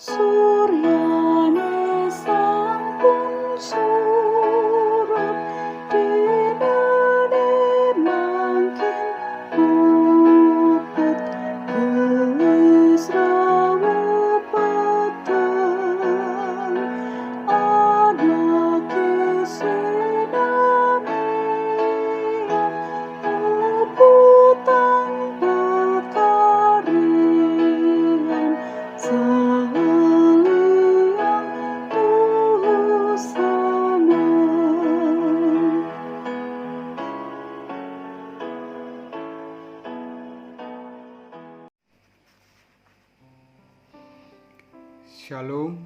Suryane sampun surup dinane mangkin mupet wis rawuh peteng ana kesinamian uputan pekarian saliang tusana. Shalom,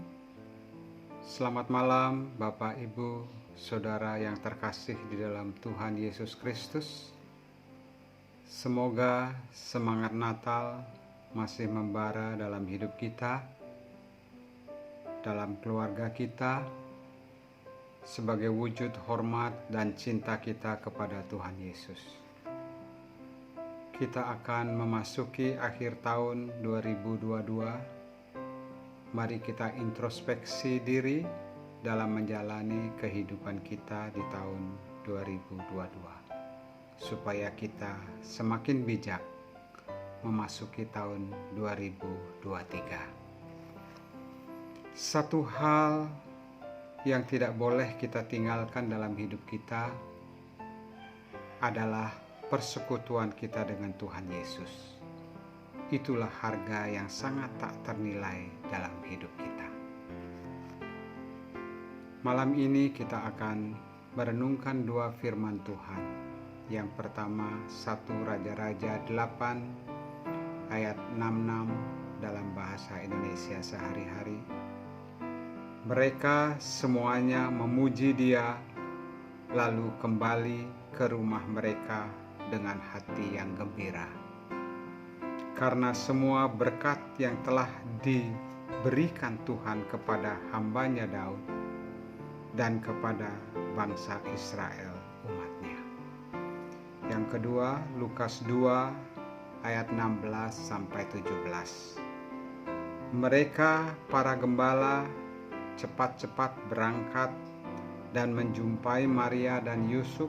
selamat malam Bapak, Ibu, Saudara yang terkasih di dalam Tuhan Yesus Kristus. Semoga semangat Natal masih membara dalam hidup kita, dalam keluarga kita, sebagai wujud hormat dan cinta kita kepada Tuhan Yesus. Kita akan memasuki akhir tahun 2022. Mari kita introspeksi diri dalam menjalani kehidupan kita di tahun 2022, supaya kita semakin bijak memasuki tahun 2023. Satu hal yang tidak boleh kita tinggalkan dalam hidup kita adalah persekutuan kita dengan Tuhan Yesus. Itulah harga yang sangat tak ternilai dalam hidup kita. Malam ini kita akan merenungkan dua firman Tuhan. Yang pertama, 1 Raja-Raja 8 ayat 66 dalam bahasa Indonesia sehari-hari. Mereka semuanya memuji Dia, lalu kembali ke rumah mereka dengan hati yang gembira. Karena semua berkat yang telah diberikan Tuhan kepada hamba-Nya Daud dan kepada bangsa Israel umat-Nya. Yang kedua, Lukas 2 ayat 16-17. Mereka para gembala cepat-cepat berangkat dan menjumpai Maria dan Yusuf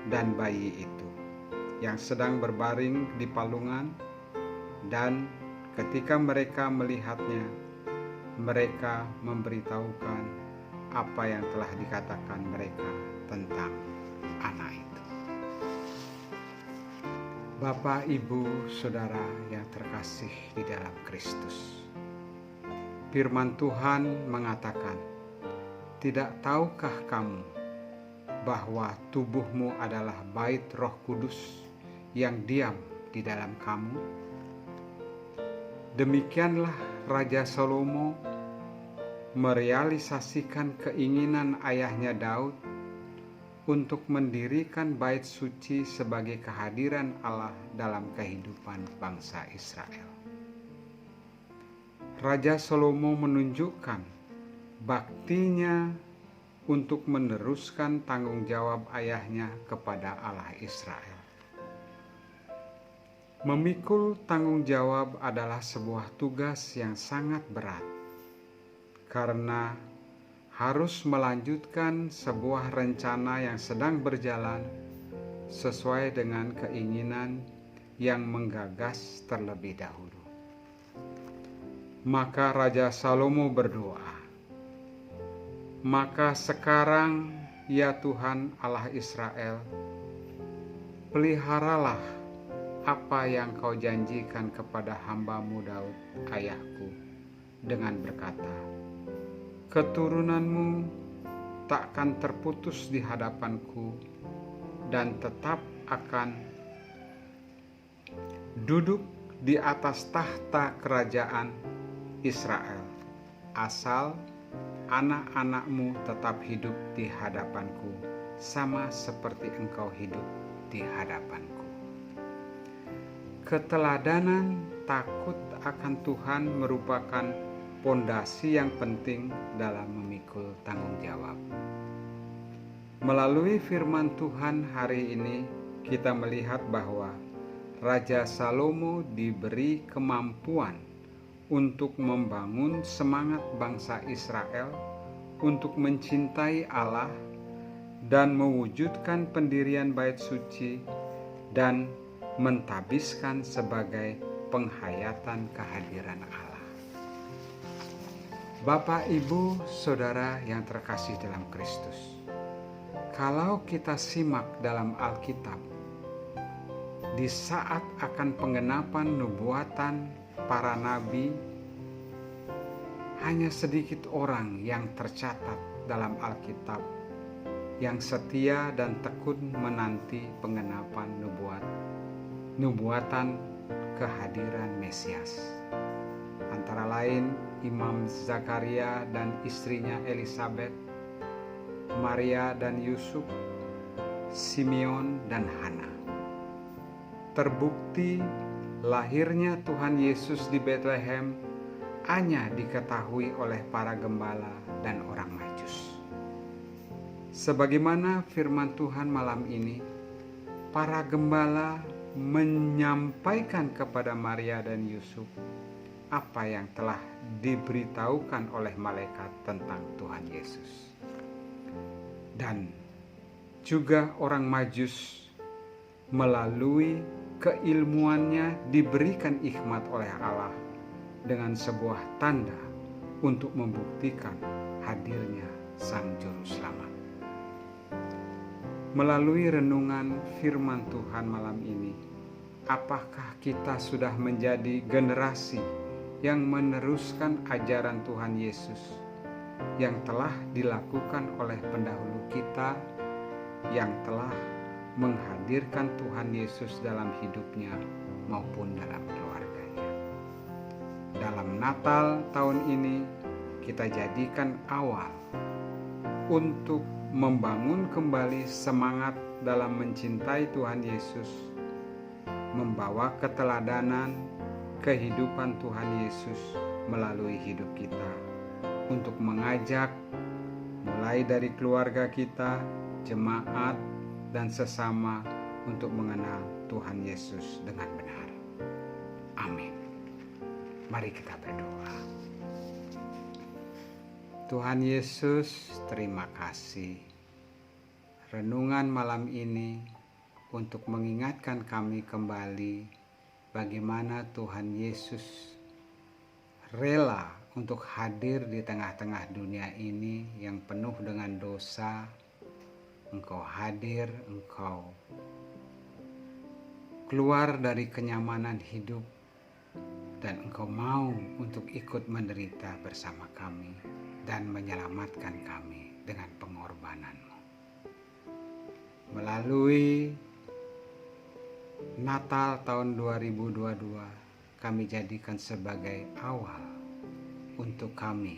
dan bayi itu yang sedang berbaring di palungan. Dan ketika mereka melihatnya, mereka memberitahukan apa yang telah dikatakan mereka tentang anak itu. Bapak, Ibu, Saudara yang terkasih di dalam Kristus, firman Tuhan mengatakan, "Tidak tahukah kamu bahwa tubuhmu adalah bait Roh Kudus yang diam di dalam kamu?" Demikianlah Raja Salomo merealisasikan keinginan ayahnya Daud untuk mendirikan bait suci sebagai kehadiran Allah dalam kehidupan bangsa Israel. Raja Salomo menunjukkan baktinya untuk meneruskan tanggung jawab ayahnya kepada Allah Israel. Memikul tanggung jawab adalah sebuah tugas yang sangat berat, karena harus melanjutkan sebuah rencana yang sedang berjalan sesuai dengan keinginan yang menggagas terlebih dahulu. Maka Raja Salomo berdoa, "Maka sekarang, ya Tuhan Allah Israel, peliharalah apa yang Kau janjikan kepada hamba-Mu Daud ayahku dengan berkata, keturunanmu takkan terputus di hadapanku dan tetap akan duduk di atas tahta kerajaan Israel, asal anak-anakmu tetap hidup di hadapanku sama seperti engkau hidup di hadapanku." Keteladanan takut akan Tuhan merupakan pondasi yang penting dalam memikul tanggung jawab. Melalui firman Tuhan hari ini, kita melihat bahwa Raja Salomo diberi kemampuan untuk membangun semangat bangsa Israel untuk mencintai Allah dan mewujudkan pendirian bait suci dan mentabiskan sebagai penghayatan kehadiran Allah. Bapak, Ibu, Saudara yang terkasih dalam Kristus, kalau kita simak dalam Alkitab, di saat akan penggenapan nubuatan para nabi, hanya sedikit orang yang tercatat dalam Alkitab yang setia dan tekun menanti penggenapan nubuatan kehadiran Mesias. Antara lain Imam Zakaria dan istrinya Elisabet, Maria dan Yusuf, Simeon dan Hana. Terbukti lahirnya Tuhan Yesus di Bethlehem hanya diketahui oleh para gembala dan orang Majus. Sebagaimana firman Tuhan malam ini, para gembala menyampaikan kepada Maria dan Yusuf apa yang telah diberitahukan oleh malaikat tentang Tuhan Yesus. Dan juga orang Majus melalui keilmuannya diberikan hikmat oleh Allah dengan sebuah tanda untuk membuktikan hadirnya Sang Juru Selamat. Melalui renungan firman Tuhan malam ini, apakah kita sudah menjadi generasi yang meneruskan ajaran Tuhan Yesus yang telah dilakukan oleh pendahulu kita, yang telah menghadirkan Tuhan Yesus dalam hidupnya maupun dalam keluarganya? Dalam Natal tahun ini, kita jadikan awal untuk membangun kembali semangat dalam mencintai Tuhan Yesus, membawa keteladanan kehidupan Tuhan Yesus melalui hidup kita, untuk mengajak mulai dari keluarga kita, jemaat, dan sesama untuk mengenal Tuhan Yesus dengan benar. Amin. Mari kita berdoa. Tuhan Yesus, terima kasih. Renungan malam ini untuk mengingatkan kami kembali bagaimana Tuhan Yesus rela untuk hadir di tengah-tengah dunia ini yang penuh dengan dosa. Engkau hadir, Engkau keluar dari kenyamanan hidup, dan Engkau mau untuk ikut menderita bersama kami dan menyelamatkan kami dengan pengorbanan-Mu. Melalui Natal tahun 2022, kami jadikan sebagai awal untuk kami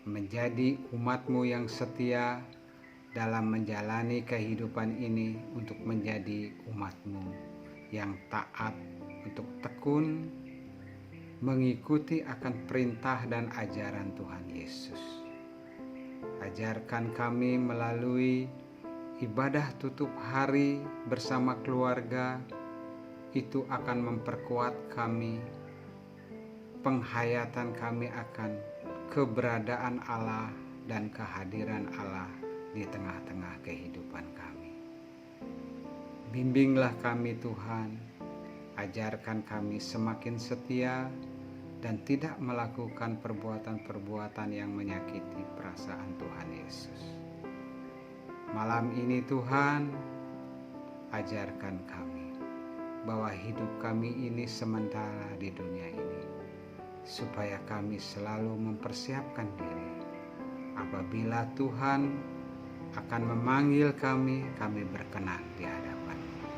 menjadi umat-Mu yang setia dalam menjalani kehidupan ini, untuk menjadi umat-Mu yang taat, untuk tekun mengikuti akan perintah dan ajaran Tuhan Yesus. Ajarkan kami melalui ibadah tutup hari bersama keluarga, itu akan memperkuat kami, penghayatan kami akan keberadaan Allah dan kehadiran Allah di tengah-tengah kehidupan kami. Bimbinglah kami Tuhan, ajarkan kami semakin setia dan tidak melakukan perbuatan-perbuatan yang menyakiti perasaan Tuhan Yesus. Malam ini Tuhan, ajarkan kami bahwa hidup kami ini sementara di dunia ini, supaya kami selalu mempersiapkan diri apabila Tuhan akan memanggil kami berkenan di hadapan-Mu.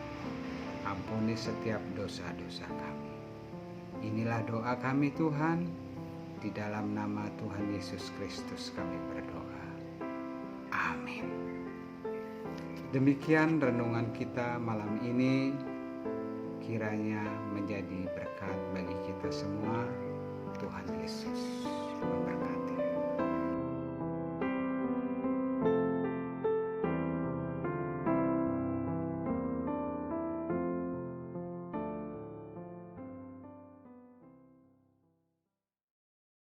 Ampuni setiap dosa-dosa kami. Inilah doa kami Tuhan, di dalam nama Tuhan Yesus Kristus kami berdoa. Amin. Demikian renungan kita malam ini, kiranya menjadi berkat bagi kita semua. Tuhan Yesus